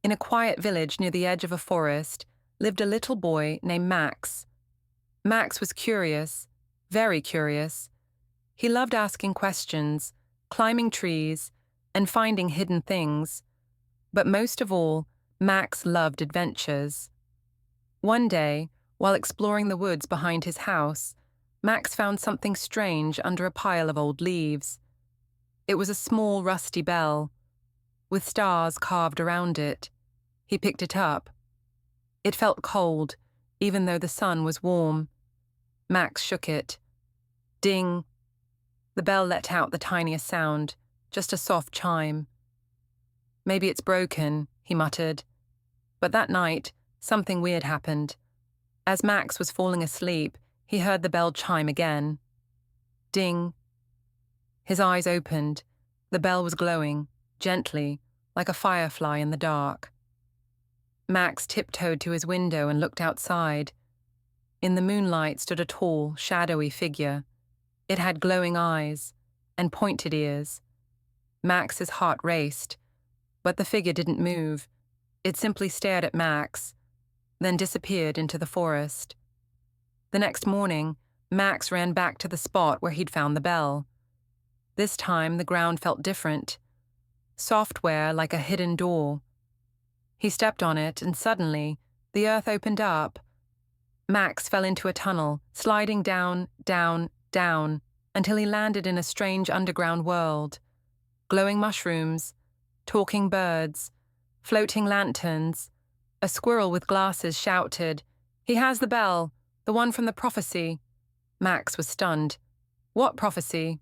In a quiet village near the edge of a forest lived a little boy named Max. Max was curious, very curious. He loved asking questions, climbing trees, and finding hidden things. But most of all, Max loved adventures. One day, while exploring the woods behind his house, Max found something strange under a pile of old leaves. It was a small, rusty bell, with stars carved around it. He picked it up. It felt cold, even though the sun was warm. Max shook it. Ding. The bell let out the tiniest sound, just a soft chime. Maybe it's broken, he muttered. But that night, something weird happened. As Max was falling asleep, he heard the bell chime again. Ding. His eyes opened. The bell was glowing, gently, like a firefly in the dark. Max tiptoed to his window and looked outside. In the moonlight stood a tall, shadowy figure. It had glowing eyes and pointed ears. Max's heart raced, but the figure didn't move. It simply stared at Max, then disappeared into the forest. The next morning, Max ran back to the spot where he'd found the bell. This time, the ground felt different. Software like a hidden door. He stepped on it, and suddenly, the earth opened up. Max fell into a tunnel, sliding down, down, down, until he landed in a strange underground world. Glowing mushrooms, talking birds, floating lanterns. A squirrel with glasses shouted, "He has the bell, the one from the prophecy." Max was stunned. What prophecy?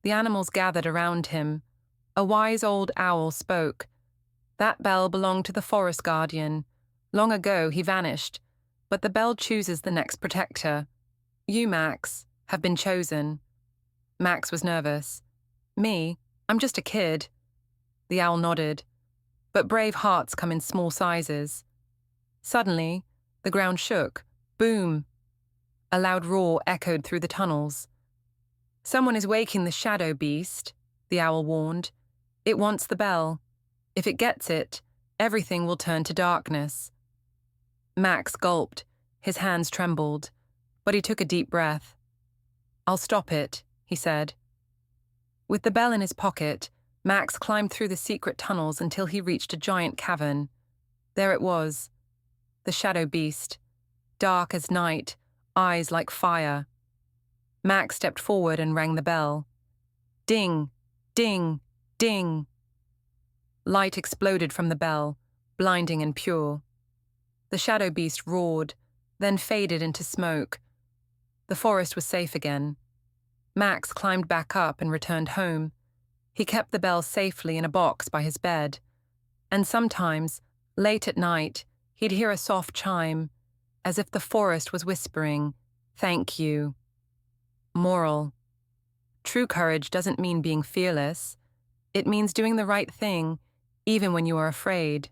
The animals gathered around him. A wise old owl spoke. That bell belonged to the forest guardian. Long ago he vanished, but the bell chooses the next protector. You, Max, have been chosen. Max was nervous. Me? I'm just a kid. The owl nodded. But brave hearts come in small sizes. Suddenly, the ground shook. Boom! A loud roar echoed through the tunnels. Someone is waking the shadow beast, the owl warned. It wants the bell. If it gets it, everything will turn to darkness. Max gulped. His hands trembled, but he took a deep breath. I'll stop it, he said. With the bell in his pocket, Max climbed through the secret tunnels until he reached a giant cavern. There it was, the shadow beast, dark as night, eyes like fire. Max stepped forward and rang the bell. Ding, ding, ding. Light exploded from the bell, blinding and pure. The shadow beast roared, then faded into smoke. The forest was safe again. Max climbed back up and returned home. He kept the bell safely in a box by his bed. And sometimes, late at night, he'd hear a soft chime, as if the forest was whispering, "Thank you." Moral: true courage doesn't mean being fearless. It means doing the right thing, even when you are afraid.